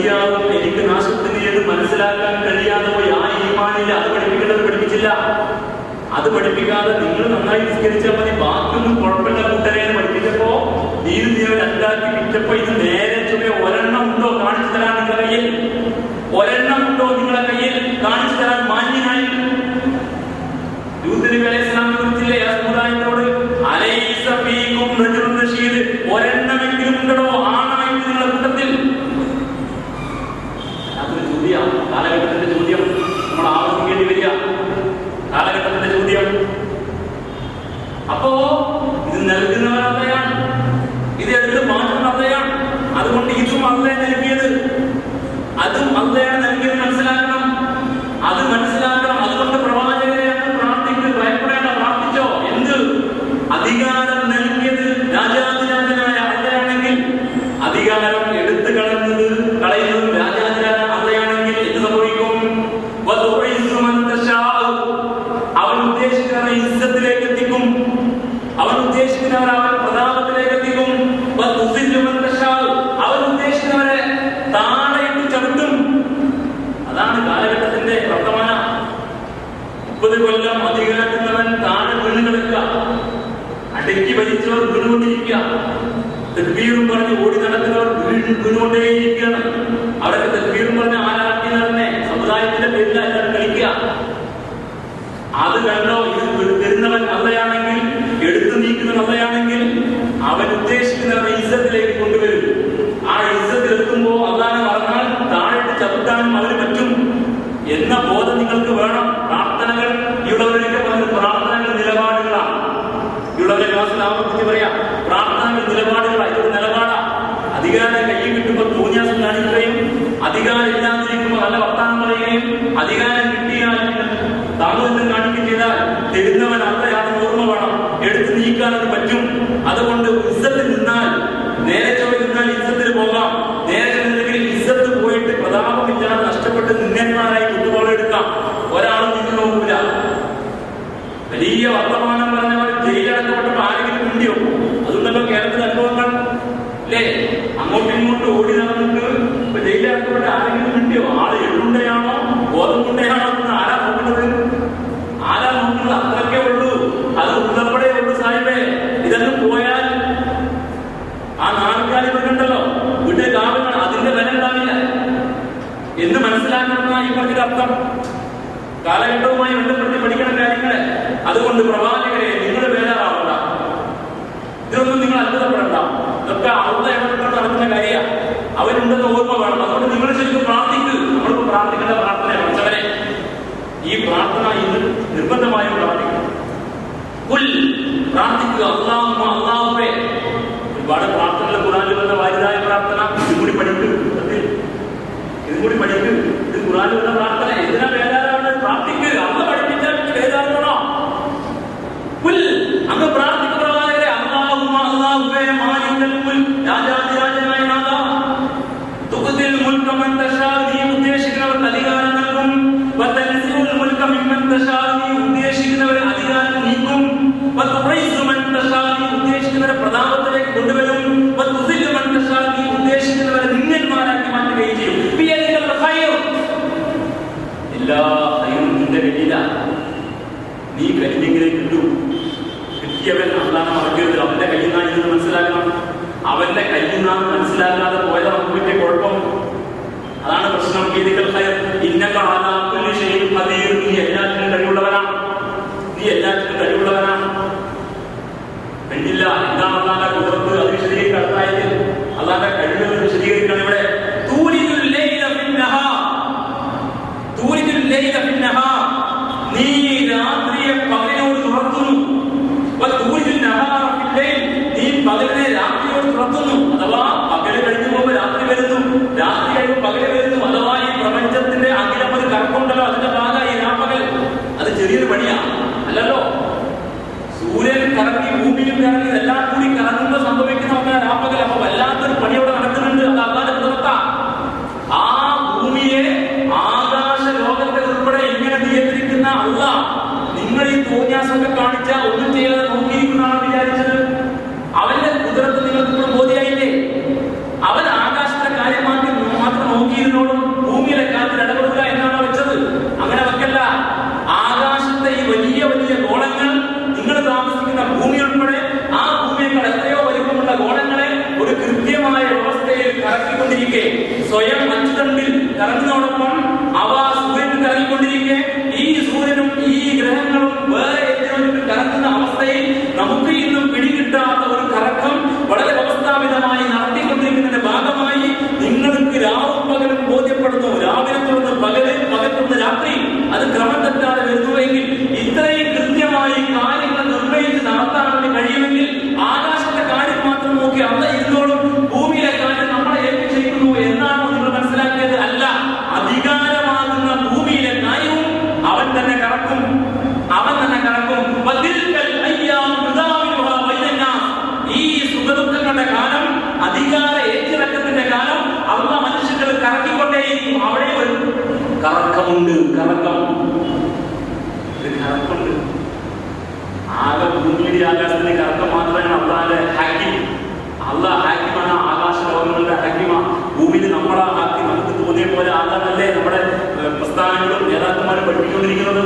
മതിയാകും, എനിക്ക് നാശത്തിന് എന്ന് മനസ്സിലാക്കാൻ കഴിയാതെ പോയി. ആ ഈമാനില്ല, അത് പഠിപ്പിക്കേണ്ടത് പഠിപ്പിച്ചില്ല. അത് പഠിപ്പിക്കാതെ നിങ്ങൾ നന്നായി നിസ്കരിച്ചാൽ മതി, ബാക്കിയൊന്നും കുഴപ്പമില്ല കൂട്ടരെ പഠിപ്പിച്ചപ്പോ നീര് നീര് രണ്ടാക്കി വിറ്റപ്പോ ഇത് നേരെ ചൊവ്വേ ഒരെണ്ണം ഉണ്ടോ കാണിച്ചു തരാൻ നിങ്ങളുടെ കയ്യിൽ? ഒരെണ്ണം ഉണ്ടോ നിങ്ങളുടെ കയ്യിൽ കാണിച്ചു തരാൻ? മാന്യനായി ലൂത്ത് നബി അലൈഹി സ്വലാമിനെ കുറിച്ചില്ലേ ആ സമുദായത്തോട്, അലൈസ ഫീകും റജുലുൻ റഷീദ്, ഒരെണ്ണമെങ്കിലും ഉണ്ടോ ആണെങ്കിലും നിങ്ങളുടെ കൂട്ടത്തിൽ? അതൊരു ചോദ്യം, കാലഘട്ടത്തിന്റെ ചോദ്യം, നമ്മൾ ആവർത്തിക്കേണ്ടി വരിക, കാലഘട്ടത്തിന്റെ ചോദ്യം. അപ്പോ ഇത് നൽകുന്നവർ അള്ളയാണ്, ഇത് എടുത്ത് മാറ്റുന്ന അള്ളയാണ്. അതുകൊണ്ട് ഇതും അള്ളയെ നൽകിയത്, അതും അള്ളയാണ് നൽകിയത് മനസ്സിലാക്കണം, അത് മനസ്സിലാക്കണം. അതുകൊണ്ട് പ്രവാചകരെ പ്രാർത്ഥിക്ക്, ഭയപ്പെടേണ്ട, പ്രാർത്ഥിച്ചോ. എന്ത് അധികാരം നൽകിയത് രാജാധിരാജനായ അള്ളയാണെങ്കിൽ, അധികാരം എടുത്തു കളയുന്നതും രാജാധിരാജ അള്ളയാണെങ്കിൽ എന്ത് സംഭവിക്കും? അവൻ ഉദ്ദേശിക്കുന്നവരെ ഇസ്സത്തിലേക്ക് എത്തിക്കും, അവൻ ഉദ്ദേശിക്കുന്നവരെ അവൻ പ്രതാപത്തിലേക്ക് എത്തിക്കും. അവൻ ഉദ്ദേശിക്കുന്നവരെ താഴെയിട്ട് ചവിട്ടും. അതാണ് കാലഘട്ടത്തിന്റെ വർത്തമാനം. 30 കൊല്ലം അധികാരത്തിനവൻ താഴെ വീണ് കിടക്കുക, അടക്കി ഭരിച്ചവർ വീണുകൊണ്ടിരിക്കുക, തക്ബീറും പറഞ്ഞ് ഓടി നടക്കുന്നവർ വീണുകൊണ്ടേയിരിക്കുകയാണ്. അവരൊക്കെ തക്ബീറും പറഞ്ഞ് ആരാധിക്കുന്നവരെ സമുദായത്തിന്റെ പേരിൽ എല്ലാവരും കളിക്കുക. അത് കണ്ടോ, ഇത് തരുന്നവൻ അള്ളയാണെങ്കിൽ, എടുത്തു നീക്കുന്നവൻ അള്ളയാണെങ്കിൽ, അവൻ ഉദ്ദേശിക്കുന്നവരെ ഇസ്സത്തിലേക്ക് കൊണ്ടുവരും. ആ ഇസ്സത്തിൽ എത്തുമ്പോ അള്ളാഹു പറഞ്ഞാൽ താഴെ ചവിട്ടാനും അവന് പറ്റും എന്ന ബോധം നിങ്ങൾക്ക് വേണം. പ്രാർത്ഥനകൾ ഇയുള്ളവരൊക്കെ പറഞ്ഞ പ്രാർത്ഥനകൾ നിലപാടുകളാണ്. ഇയുള്ളവരെ ക്ലാസ്സിൽ ആവർത്തിച്ച് പറയാം, പ്രാർത്ഥനകൾ നിലപാടുകളാണ്. ഇതൊരു നിലപാടാ. അധികാരം കയ്യിൽ കിട്ടുമ്പോൾ തോന്നിയാസം കാണിക്കുകയും, അധികാരം ഇല്ലാതിരിക്കുമ്പോൾ നല്ല വർത്താനം പറയുകയും, അധികാരം കിട്ടിയാൽ താമസം കാണിക്കുകയും ചെയ്താൽ തരുന്നവൻ അള്ളയാണെന്ന് ഓർമ്മ വേണം. എടുത്തു നീക്കാൻ അത് പറ്റും. അതുകൊണ്ട് ഇസ്സത്തിൽ നിന്നാൽ, നേരെ ചൊവ്വ നിന്നാൽ ഇസ്സത്തിൽ പോകാം. നേരെ ചെന്നെങ്കിൽ ഇസ്സത്ത് പോയിട്ട് പ്രതാപമില്ലാതെ നഷ്ടപ്പെട്ട് നിന്ദന്മാരായി കുത്തുപോളെടുക്കാം. ഒരാളും നിന്ന് നോക്കൂല. വലിയ വർത്തമാനം പറഞ്ഞവർ ജയിലടക്കപ്പെട്ടപ്പോൾ ആരെങ്കിലും ഉണ്ടിയോ? അതുകൊണ്ടല്ലോ കേരളത്തിലെ അനുഭവങ്ങൾ അല്ലേ? അങ്ങോട്ടും ഇങ്ങോട്ടും ഓടി നടന്നിട്ട് ഇപ്പൊ ജയിലടക്കപ്പെട്ട ആരെങ്കിലും ഉണ്ടിയോ? ആള് എള്ളുണ്ടയാണോ ഗോതമ്പുണ്ടയാണോ എന്ന് ആരാ നോക്കുന്നത്? ആരാ നോക്കുന്നത്? അത്രക്കേ ഉള്ളൂ. അത് ഉള്ളപ്പോഴേ ഉള്ളൂ സാഹിബേ. ഇതെല്ലാം പോയാൽ ആ നാൽക്കാലി വീടുണ്ടല്ലോ, വീട്ടിൽ കാവുകൾ, അതിന്റെ വില ഉണ്ടാവില്ല എന്ന് മനസ്സിലാക്കണമെന്നാണ് ഈ പറഞ്ഞ അർത്ഥം. കാലഘട്ടവുമായി ബന്ധപ്പെട്ട് പഠിക്കണം കാര്യങ്ങളെ. അതുകൊണ്ട് പ്രവാചകരെ നിങ്ങൾ വേദാറാവണ്ട, ഇതൊന്നും നിങ്ങൾ അത്ഭുതപ്പെടണ്ട. ഇതൊക്കെ അവിടുത്തെ ഇടപെട്ട് നടക്കുന്ന കാര്യമാണ്. അവരുണ്ടെന്ന് ഓർമ്മ വേണം. അതുകൊണ്ട് നിങ്ങൾ ശരിക്കും പ്രാർത്ഥിക്കുക. നമ്മളിപ്പോ പ്രാർത്ഥിക്കേണ്ട പ്രാർത്ഥനയാണ്. മനുഷ്യവരെ ഈ പ്രാർത്ഥന ഇന്ന് നിർബന്ധമായും പ്രാർത്ഥിക്കണം. പ്രാർത്ഥിക്കുക, അല്ലാഹുമ്മ അല്ലാഹുവേ. ഒരുപാട് പ്രാർത്ഥനകൾ ഖുർആനിൽ വന്ന വാരിതായ പ്രാർത്ഥന. ഇതും കൂടി പഠിക്കും, ഇതും കൂടി പഠിക്കും. ഇത് ഖുർആനിൽ വന്ന പ്രാർത്ഥന. എന്തിനാ വേദാറാവണം? പ്രാർത്ഥിക്കുക. അന്ന് പഠിപ്പിച്ചാൽ വേദാറാവണോ? അങ്ങ് പ്രാർത്ഥിക്കുക പ്രവാചകരെ. അല്ലാഹുമ്മ അല്ലാഹുവേ, മാലിക്കൽ മുൽക്ക്, രാജാധിരാജനായ നാഥാ, തുഖ്തിൽ മുൽക മൻ തശാ, നീ ഉദ്ദേശിക്കുന്നവർക്ക് അധികാരം നൽകും. വതൻസിഉൽ മുൽക മിമ്മൻ തശാ, നീ ഉദ്ദേശിക്കുന്നവരെ അധികാരം നീക്കും. വതുഇസ്സു മൻ തശാ, നീ ഉദ്ദേശിക്കുന്നവരെ പ്രതാപത്തിലേക്ക് കൊണ്ടുവരും. വതുസില്ലു മൻ തശാ, നീ ഉദ്ദേശിക്കുന്നവരെ നിന്ദന്മാരാക്കി മാറ്റുകയും ചെയ്യും. ബിയദിൽ ഖൈർ, എല്ലാ ഖൈറും നിന്റെ കയ്യിലാണ്. നീ കരുതിയെങ്കിലേ കിട്ടൂ. കിട്ടിയവൻ അള്ളാഹു മറക്കരുത്. അവന്റെ കയ്യിൽ നിന്നാണ് ഇതെന്ന് മനസ്സിലാക്കണം. അവന്റെ കയ്യിൽ നിന്നാണ് മനസ്സിലാക്കാതെ പോയത് നമുക്ക് പറ്റിയ കുഴപ്പം. അതാണ് പ്രശ്നം. ഇന്നക അലാ കുല്ലി ഷൈഇൻ ഖദീർ, നീ എല്ലാത്തിനും കഴിവുള്ളവനാണ്. നീ എല്ലാത്തിനും കഴിവുള്ളവനാണ്. കണ്ടില്ല എന്താണ് അള്ളാഹുവിന്റെ കുദറത്ത്? അത് വിശദീകരിക്കാൻ അടുത്തായത് അള്ളാഹുവിന്റെ കഴിവുകൾ വിശദീകരിക്കണം. ഇവിടെ തൂരിദുൽ ലൈല ഫിന്നഹാർ, തൂരിദുൽ ലൈല ഫിന്നഹാർ, നീ രാത്രിയെ പകലിനോട് തുറക്കുന്നു. വതൂരിദുൻ നഹാറ ഫിൽ ലൈൽ, നീ പകലിനെ രാത്രിയോട് തുറക്കുന്നു. അഥവാ പകല് കഴിഞ്ഞു സ്വയം അച്ചുതണ്ടിൽ കറങ്ങുന്നതോടൊപ്പം അവ സൂര്യൻ കറങ്ങിക്കൊണ്ടിരിക്കെ ഈ സൂര്യനും ഈ ഗ്രഹങ്ങളും വേറെ എന്തിനും കറങ്ങുന്ന അവസ്ഥയിൽ നമുക്ക് ഇന്നും പിടികിട്ടാത്ത ഒരു കറക്കം വളരെ വ്യവസ്ഥാപിതമായി നടത്തിക്കൊണ്ടിരിക്കുന്നതിന്റെ ഭാഗമായി നിങ്ങൾക്ക് രാവും പകലും ബോധ്യപ്പെടുന്നു. രാവിലെ തുറന്ന് പകല്, പകൽ തുറന്ന് രാത്രി, അത് ക്രമം തെറ്റാതെ വരുന്നുവെങ്കിൽ ഇത്രയും കൃത്യമായി കാര്യങ്ങൾ നിർണ്ണയിച്ച് നടത്താൻ വേണ്ടി കഴിയുമെങ്കിൽ ആകാശത്തെ കാര്യം മാത്രം നോക്കി അവിടെ ഇരുന്നോളും, ഭൂമിയിലെ കാര്യം നമ്മളെ ഏൽപ്പിച്ചിരിക്കുന്നു എന്നാണോ നിങ്ങൾ മനസ്സിലാക്കിയത്? അല്ല, അധികാരമാകുന്ന ഭൂമിയിലെ കാര്യവും അവൻ തന്നെ കറക്കും, അവൻ തന്നെ കറക്കും. ഈ സുഖദുഃഖങ്ങളുടെ കാലം, അധികാര ഏറ്റിറക്കത്തിന്റെ കാലം അള്ള മനുഷ്യர்கள் കറക്കിക്കൊണ്ടേയിരിക്കും. അവിടെ ഒരു കറക്കമുണ്ട്, കറക്കമുണ്ട്. ആകെ ഭൂമിയുടെ ആകാശത്തിന്റെ കറക്കം മാത്രമാണ് അള്ളാന്റെ ഹാക്കിം. അള്ളാഹ് ഹാക്കിമാണ്, ആകാശ ലോകങ്ങളുടെ ഹാക്കിമാണ്. ഭൂമിയിൽ നമ്മളാ ഹാക്കി, നമുക്ക് തോന്നിയ പോലെ ആകാന്നല്ലേ നമ്മുടെ പ്രസ്ഥാനങ്ങളും നേതാക്കന്മാരും പഠിപ്പിച്ചുകൊണ്ടിരിക്കുന്നത്.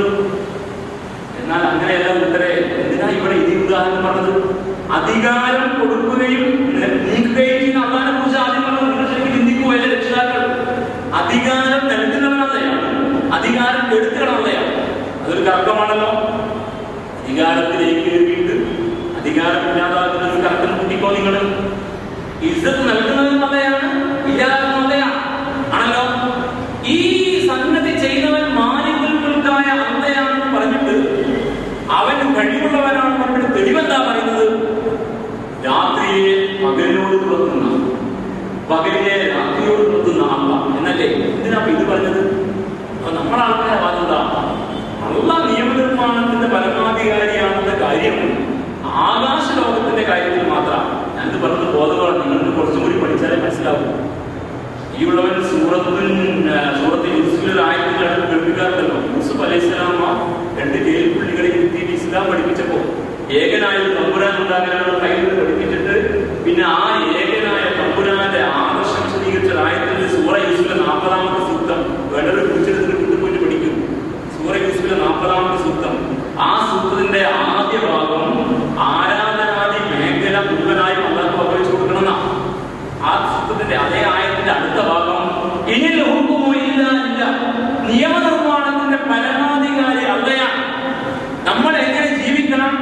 എന്നാൽ അങ്ങനെയല്ല ഉത്തരേ. എന്തിനാ ഇവിടെ ഇതേ ഉദാഹരണം പറഞ്ഞത്? അധികാരം കൊടുക്കുകയും നീക്കുകയും ചെയ്യുന്ന അള്ളാഹിനെ കുറിച്ച് ആദ്യം പറഞ്ഞത് നിങ്ങൾ ശരിക്കും ചിന്തിക്കുകയല്ലേ രക്ഷിതാക്കൾ? അധികാരം നൽകുന്നവനല്ലയാണ്, അധികാരം എടുത്തുകളവയാണ്. അതൊരു കറക്കമാണല്ലോ. അധികാരത്തിലേക്ക് വീണ്ടും അധികാരം ഇല്ലാതാക്കുന്ന ഒരു കറക്കം കൂട്ടിക്കോ നിങ്ങൾ. ഇസ്സത്ത് നൽകുന്നത് നല്ലതാണ്, ഇല്ലാതാക്കുന്നത് നല്ലതാണ് ആണല്ലോ. ഈ സംഗതി ചെയ്യുന്നവൻ മാലിന്യങ്ങൾക്കായ അന്തയാണെന്ന് പറഞ്ഞിട്ട് അവൻ കഴിവുള്ളവനാണെന്ന് പറഞ്ഞിട്ട് തെളിവെന്താ പറയുന്നത്? രാത്രിയെ പകലിനോട് തുറക്കുന്ന, പകലിനെ രാത്രിയോട് തുറത്തുന്ന അല്ല എന്നല്ലേ? എന്തിനാ ഇത് പറഞ്ഞത്? അപ്പൊ നമ്മുടെ ആൾക്കാരെ വാദം അള്ള നിയമനിർമ്മാണത്തിന്റെ പരമാധികാരിയാണെന്ന കാര്യം ആകാശ ലോകത്തിന്റെ കാര്യത്തിൽ മാത്രമാണ്. ഞാനിത് പറഞ്ഞത് ബോധമാണ്, നിങ്ങൾക്ക് കുറച്ചും കൂടി പഠിച്ചാലേ മനസ്സിലാവും. ഈ ഉള്ളവൻ സൂറത്ത് യൂസുഫിൽ ആയത്തിലാണ് കേൾപ്പിക്കാറുണ്ടല്ലോ. യൂസുഫ് അലൈഹിസ്സലാമ 2 ജയിൽപ്പുള്ളികളെ ഇരുത്തിയിട്ട് ഇസ്ലാം പഠിപ്പിച്ചപ്പോ ഏകനായ തമ്പുരാൻ ഉണ്ടാകാനുള്ള കയ്യിൽ പഠിപ്പിച്ചിട്ട് പിന്നെ ആ ഏകനായ തമ്പുരാന്റെ ആദർശം വിശദീകരിച്ച ആയത്തിൽ സൂറ യൂസുഫിലെ 40ാമത്തെ സൂക്തം വേണ്ടവർ കുറിച്ചെടുത്തിട്ട് വിട്ടുപോയിട്ട് പഠിക്കും. സൂറ യൂസുഫിലെ 40ാമത്തെ സൂക്തം, ആ സൂക്തത്തിന്റെ ആദ്യ ഭാഗം ആരാധനാദി മേഖല മുഴുവനായി അള്ളാഹു പകർച്ചു കൊടുക്കണമെന്നാ. ആ സൂക്തത്തിന്റെ അതേ ആയത്തിന്റെ അടുത്ത ഭാഗം ഇനിൽ ഹുക്കുമു ഇല്ലാ ലില്ലാഹ്, നിയമനിർമ്മാണത്തിന്റെ പരമാധികാരി അള്ളയാണ്. നമ്മൾ എങ്ങനെ ജീവിക്കണം,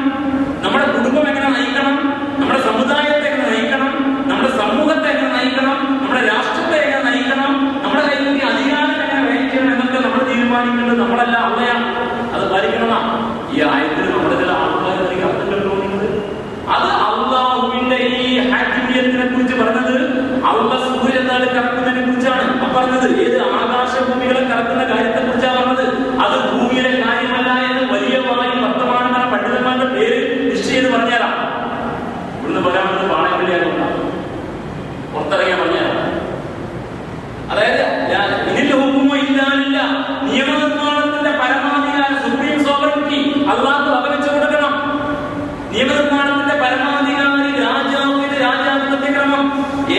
നമ്മുടെ കുടുംബം എങ്ങനെ നയിക്കണം, നമ്മുടെ സമുദായത്തെ എങ്ങനെ നയിക്കണം, നമ്മുടെ സമൂഹത്തെ എങ്ങനെ നയിക്കണം, നമ്മുടെ രാഷ്ട്രത്തെ എങ്ങനെ നയിക്കണം, നമ്മുടെ കയ്യിൽ അധികാരം എങ്ങനെ വഹിക്കണം എന്നൊക്കെ നമ്മൾ തീരുമാനിക്കേണ്ടത് നമ്മളല്ല, അള്ളയാണ്. അത് പാലിക്കണമെന്നാണ് ഈ ആയത്തിൽ നമ്മുടെ ചില ആൾക്കാർ അധികം അർത്ഥം കേട്ടുകൊണ്ടിരുന്നത്. അത് അള്ളാഹുവിന്റെ ഈ ഹാക്കിമിയത്തിനെ കുറിച്ച് പറഞ്ഞത് അള്ളാഹ് സൂര്യനാട് കറക്കുന്നതിനെ കുറിച്ചാണ് പറഞ്ഞത്. ഏത് ആകാശഭൂമികളെ കറക്കുന്ന കാര്യത്തെ കുറിച്ചാണ് പറഞ്ഞത്. അത് ഭൂമിയിലെ കാര്യമല്ല എന്ന് വലിയ വർത്തമാനമായ പണ്ഡിതന്മാരുടെ പേര് നിശ്ചയത് പറഞ്ഞുതരാം. ഇവിടുന്ന് പറയാമെന്ന് പാണയപ്പള്ളിയാകുണ്ടാവും, പുറത്തിറങ്ങിയ പറഞ്ഞുതരാം. അതായത് ഇതിന്റെ ഹുക്കുമോ ഇല്ലാന്നില്ല, നിയമനിർമ്മാണത്തിന്റെ പരമാധികാരം സുപ്രീം സോവറിറ്റി അള്ളാഹ് വകവെച്ചു കൊടുക്കണം. നിയമനിർമ്മാണത്തിന്റെ പരമാധികാരി രാജാവിന്റെ രാജാധിപത്യ ക്രമം,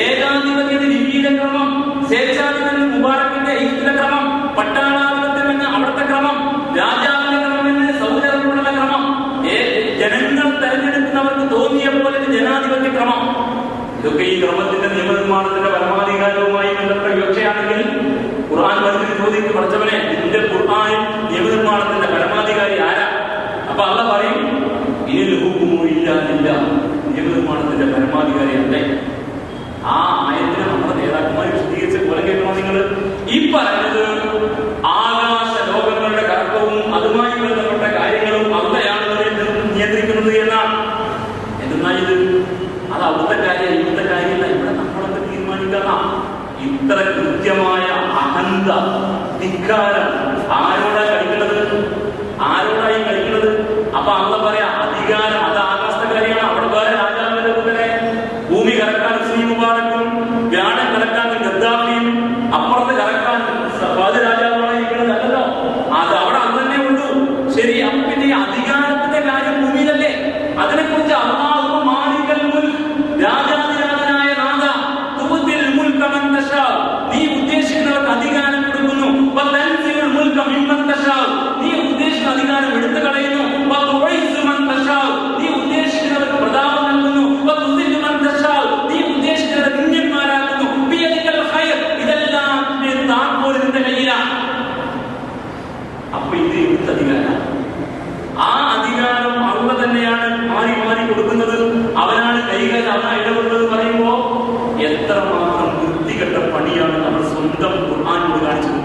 ഏകാധിപത്യത്തിന്റെ ലിപിയിലെ ക്രമം, സ്വേച്ഛാധിപത്യ മുബാറക്കിന്റെ ഈസ്റ്റിലെ ക്രമം, പട്ടാളാധിപത്യം എന്ന അവിടുത്തെ ക്രമം, രാജാവിന്റെ ക്രമം എന്ന് സൗദി അറേബ്യയിലുള്ള ക്രമം, ജനങ്ങൾ തെരഞ്ഞെടുക്കുന്നവർക്ക് തോന്നിയ പോലെ ജനാധിപത്യ ക്രമം, ഇതൊക്കെ ഈ ക്രമത്തിന്റെ നിയമനിർമ്മാണത്തിന്റെ പരമാധികാരവുമായി ബന്ധപ്പെട്ട വിവക്ഷയാണെങ്കിൽ ഖുർആൻ വചനം ചോദിച്ച് പഠിച്ചവനെ ഇതിന്റെ ഖുർആനിൽ നിയമനിർമ്മാണത്തിന്റെ പരമാധികാരി ആരാ? അപ്പൊ അള്ളാഹ് പറയും ഇനിൽ ഹുക്കുമു ഇല്ലാ ലില്ലാഹ്, നിയമനിർമ്മാണത്തിന്റെ പരമാധികാരി അല്ലേ. ആ ആയത്തിനെ നമ്മുടെ നേതാക്കന്മാർ വിശദീകരിച്ച പോലെ കേൾക്കണോ നിങ്ങൾ? ഈ പറഞ്ഞത് ആകാശ ലോകങ്ങളുടെ കർക്കവും അതുമായി ബന്ധപ്പെട്ട കാര്യങ്ങളും അള്ളയാണ് നിയന്ത്രിക്കുന്നത് എന്നാണ്. എന്നാൽ ഇത് അത് അവിടുത്തെ കാര്യം, ഇവിടുത്തെ കാര്യമല്ല. ഇവിടെ നമ്മളൊക്കെ തീരുമാനിക്കണം. ഇത്ര കൃത്യമായ അഹന്ത, ധിക്കാരം ആരോടാ കളിക്കുന്നത്? ആരോടായി കളിക്കുന്നത്? അപ്പൊ അള്ള പറയാ അധികാരം അത് ആകാശത്തെ കാര്യമാണ്. അവിടെ വേറെ രാജാവിന്റെ കൂടെ ഭൂമി കറക്കാൻ ഹുസ്നി മുബാറക്കും, വ്യാഴം കറക്കാൻ ഗദ്ദാഫിയും, അപ്പുറത്ത് കറക്കാൻ സഫാദ് രാജാവാണ് ഇരിക്കുന്നത് അല്ലല്ലോ. അത് അവിടെ അന്ന് തന്നെ ഉള്ളൂ. ശരി, അപ്പൊ പിന്നെ അധികാരത്തിന്റെ കാര്യം ഭൂമിയിലല്ലേ? അതിനെക്കുറിച്ച് അല്ലാഹു മാലികൽ മുൽക്ക്, രാജാധിരാജനായ നാഥ, തുഅ്തിൽ മുൽക മൻ തശാ, നീ ഉദ്ദേശിക്കുന്നവർക്ക് അധികാരം കൊടുക്കുന്നു. വതൻസിഉൽ മുൽക മിമ്മൻ തശാ, നീ ഉദ്ദേശിക്കുന്ന അധികാരം എടുത്തു കളയുന്നു. വതുഇസ്സു മൻ തശാ, നീ ഉദ്ദേശിക്കുന്നവർക്ക് പ്രതാപം നൽകുന്നു. വതുസില്ലു മൻ തശാ, നീ ഉദ്ദേശിക്കുന്നവർക്ക് ദുരന്തം ഖുർആനിനോട് കാണിച്ചത്.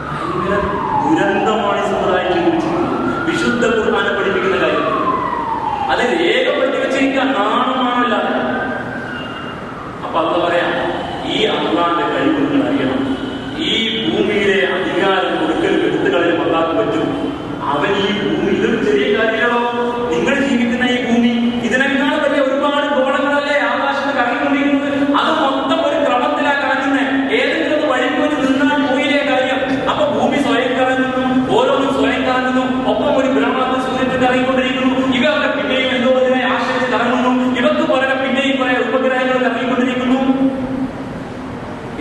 ഭയങ്കര ദുരന്തമാണ് ഈ സമുദായത്തിൽ കുറിച്ചിട്ടുള്ളത്. വിശുദ്ധ ഖുർആനെ പഠിപ്പിക്കുന്ന കാര്യം അത് രേഖപ്പെടുത്തി വെച്ചിരിക്കാൻ നാണമാണല്ല. അപ്പൊ അള്ളാഹ് പറയാം, ഈ അള്ളാന്റെ കഴിവ് നിങ്ങൾ അറിയണം. ഈ ഭൂമിയിലെ അധികാരം കൊടുക്കൽ എടുത്തു കളയാൻ അള്ളാഹ്ക്ക് പറ്റും. അവൻ ഈ ഭൂമി, ഇതൊരു ചെറിയ കാര്യങ്ങളോ, നിങ്ങൾ ജീവിക്കുന്ന ഈ ഭൂമി ഇതിനേക്കാൾ വലിയ ഒരുപാട് ഗോളങ്ങളല്ലേ ആകാശത്ത് കറങ്ങിക്കൊണ്ടിരിക്കുന്നത്. അത് മൊത്തം ഒരു ക്രമത്തിലാണ് കറങ്ങുന്നത്. ഏതെങ്കിലും വഴിക്ക് വെച്ച് നിന്നാൽ ഭൂമിയിലെ കാര്യം. അപ്പൊ ഭൂമി സ്വയം കറങ്ങുന്നു, ഓരോന്നും സ്വയം കറങ്ങുന്നു, ഒപ്പം ഒരു ബ്രഹ്മാണ്ഡ സൂര്യത്തിൽ കറങ്ങിക്കൊണ്ടിരിക്കുന്നു. ഇവയൊക്കെ പിന്നെയും എന്തോ ഇതിനെ ആശ്രയിച്ച് കറങ്ങുന്നു. ഇവർക്ക് പുറകെ പിന്നെയും കുറെ ഉപഗ്രഹങ്ങൾ കറങ്ങിക്കൊണ്ടിരിക്കുന്നു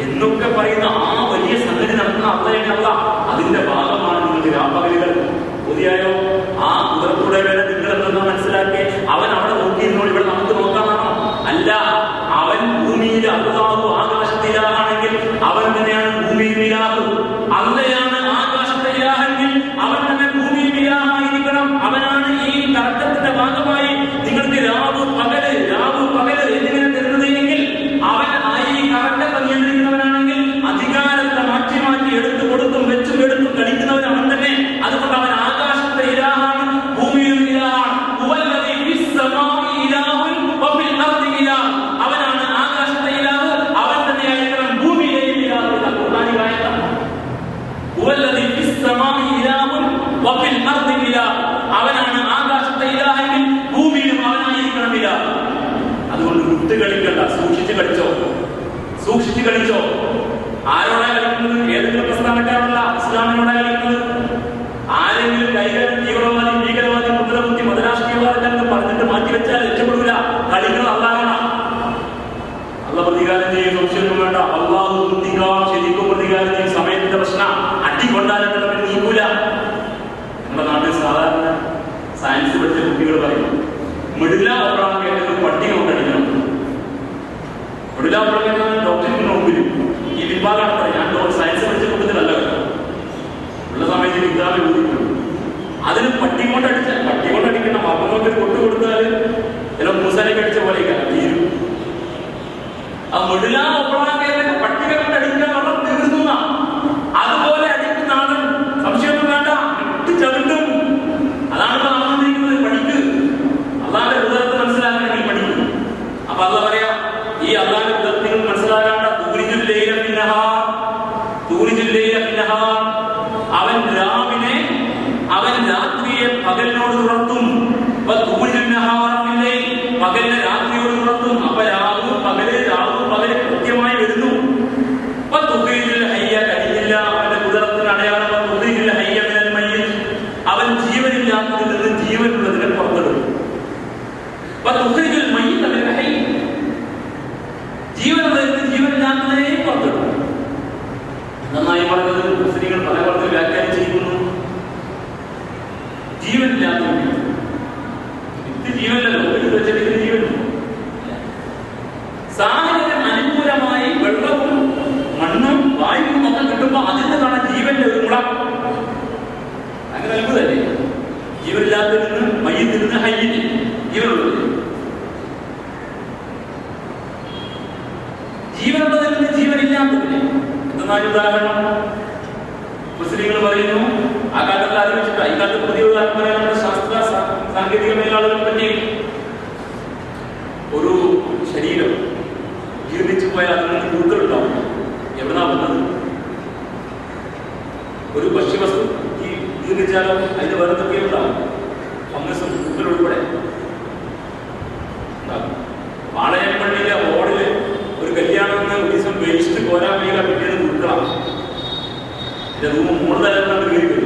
എന്നൊക്കെ പറയുന്ന ആ വലിയ സംഗതി നടക്കുന്ന അള്ളയല്ല. അതിന്റെ ഭാഗമാണ് നിങ്ങൾക്ക് രാപ്പകലുകൾ. പുതിയായോ ആ കുതിർത്തൂടെ വേറെ നിങ്ങൾ എന്തെന്നാ മനസ്സിലാക്കി അവൻ അവിടെ നോക്കിയിരുന്നോ, ഇവിടെ നമുക്ക് നോക്കാനാണോ? അല്ല, അവൻ ഭൂമിയിൽ അള്ളാഹു ആകാശത്തെ ഇലാഹാണെങ്കിൽ അവൻ തന്നെയാണ് ഭൂമിയിൽ ഇലാഹ്. അള്ളയാണ് ആകാശത്തെ ഇലാഹെങ്കിൽ അവൻ തന്നെ ഭൂമിയിൽ ഇലാഹായിരിക്കണം. അവനാണ് ഈ തർക്കത്തിന്റെ ഭാഗമായി നിങ്ങൾക്ക് രാവ് പകല് എന്നിങ്ങനെ തരുന്നത് എങ്കിൽ അവൻ ഈ കറക്റ്റൊക്കെ നിയന്ത്രിക്കുന്നവനാണെങ്കിൽ അധികാരത്തെ മാറ്റി മാറ്റി എടുത്തു കൊടുത്തും വെച്ചും എടുത്തും കളിക്കുന്നവൻ അവൻ തന്നെ. അതുകൊണ്ട് അവൻ ആകാശത്തെ ഇലാഹാണ്, ഭൂമിയിൽ ഇലാഹാണ്. അവനാണ് ആകാശത്തെ ഇലാഹ്, അവൻ തന്നെയായിരിക്കണം ഭൂമിയിലെയും ഇലാഹ്. അവനാണ് ആകാശത്തെ ഇലാഹെങ്കിൽ ഭൂമിയിലും അവനായിരിക്കണം ഇലാഹ്. അതുകൊണ്ട് വിട്ട് കളിക്കണ്ട, സൂക്ഷിച്ച് കളിച്ചോ. ആരോടാ കളിക്കുന്നത്? ഏതെങ്കിലും പ്രസ്ഥാനക്കാരല്ല, ഇസ്ലാമിനോടാ കളിക്കുന്നത്. ആരെങ്കിലും കൈകാര്യം തീവ്രവാദി, ഭീകരവാദി, മുദ്രബുദ്ധി, മതരാഷ്ട്രീയവാദം പറഞ്ഞിട്ട് മാറ്റിവെച്ചാൽ രക്ഷപ്പെടൂല. കളിക്കുന്നത് അള്ളാഹാണ്. അള്ളാഹ് പ്രതികാരം ചെയ്യും, സംശയമൊന്നും വേണ്ട. അള്ളാഹു ശരിക്കും പ്രതികാരം ചെയ്യും. സമയത്തിന്റെ പ്രശ്നം അടികൊണ്ടാലും നീക്കൂല. നമ്മുടെ നാട്ടിൽ സാധാരണ സയൻസ് പഠിച്ച കുട്ടികൾ പറയും, മിഡില ഓപ്പറാക്കേണ്ടത് പട്ടിക കൊണ്ടടിക്കണം. മിഡില ഓപ്പറാക്കേണ്ടത് ഡോക്ടറിന് മുമ്പിൽ ഈ വിഭാഗമാണ്. ഞാൻ സയൻസ് പഠിച്ച കൂട്ടത്തിലല്ല ഉള്ള സമയത്ത് വിദ്യാഭ്യാസം എഴുതിയിട്ടുണ്ട്. അതിന് പട്ടി കൊണ്ടടിക്കണം. അപ്പങ്ങൾക്ക് കൊണ്ടു കൊടുത്താൽ ചില മൂസാനെ കടിച്ച പോലെ തീരും. ആ മിഡില ഓപ്പറാക്കേണ്ടത് പട്ടിക കൊണ്ടടിക്കാൻ വെള്ളം തീർന്ന അതുപോലെ അടിക്കുന്ന ആളും സംശയമൊന്നും വേണ്ട, ഇട്ട് ചവിട്ടും. അതാണ് ഇപ്പൊ നടന്നിരിക്കുന്നത്. പഠിക്ക്, അള്ളാന്റെ ഹൃദയത്തെ മനസ്സിലാക്കണമെങ്കിൽ പഠിക്കും. അപ്പൊ അള്ളാഹ് പറയാ, ഈ അള്ളാന്റെ ഹൃദയത്തിൽ മനസ്സിലാകാണ്ട അവൻ രാത്രിയെ പകലിനോട് തുറത്തും, പകലിനെ രാത്രിയോട് തുറത്തും. അപ്പൊ രാവ് പകല് കൃത്യമായി വരുന്നു. കഴിഞ്ഞില്ല അവന്റെ കുതിരത്തിന് അടയാളം. അവൻ ജീവനില്ലാത്തതിൽ നിന്ന് ജീവനുള്ളതിനെ പുറത്തെടുക്കും. ജീവനുള്ളതിൽ നിന്ന് ജീവനില്ലാത്തതിനെ പുറത്തെടുക്കും. നന്നായി പറഞ്ഞത് മുസ്ലിങ്ങൾ പല പലത്തിൽ വ്യാഖ്യാനിച്ചിരിക്കുന്നു. ജീവനില്ലാത്ത ഇത് ജീവനല്ലോ, എടുത്ത് വെച്ചിട്ട് ഇത് ജീവൻ. സാഹചര്യം അനുകൂലമായി വെള്ളവും മണ്ണും വായുവും ഒക്കെ കിട്ടുമ്പോ അതിൽ നിന്നാണ് ജീവന്റെ ഒരു മുള. അങ്ങനെ അത്ഭുതല്ലേ? ജീവനില്ലാത്തതിൽ നിന്ന് മയ്യത്തിൽ നിന്ന് ഹയ്യിന് ജീവനുള്ളത്. ജീവനുള്ളതിൽ നിന്ന് ജീവനില്ലാത്തതിന് എന്തെന്നാലും ഉദാഹരണം മുസ്ലിങ്ങൾ പറയുന്നു. ആ കാലത്തിൽ ആലോചിച്ചിട്ട് ഈ കാലത്ത് പുതിയ ഉദാഹരണം പറയാനുള്ള ശാസ്ത്ര സാങ്കേതിക മേഖലകളെ പറ്റി. ഒരു ശരീരം ജീർണിച്ചു പോയാൽ അതിൽ നിന്ന് പൂക്കളുണ്ടാവും. എവിടുന്നാ വന്നത്? ഒരു ഭക്ഷ്യവസ്തു ജീർണിച്ചാലോ അതിന് വേറെ എന്തൊക്കെ ഉണ്ടാവും, ഫംഗസും പൂക്കളുൾപ്പെടെ ഉണ്ടാകും. വാളയപ്പള്ളിയിലെ റോഡില് ഒരു കല്യാണം ഒരു ദിവസം വേസ്റ്റ് കോരാൻ വയ്യ, പിന്നീട് പൂക്കളാണ്. എന്റെ റൂം 3 തലത്തിലാണ് കയറി.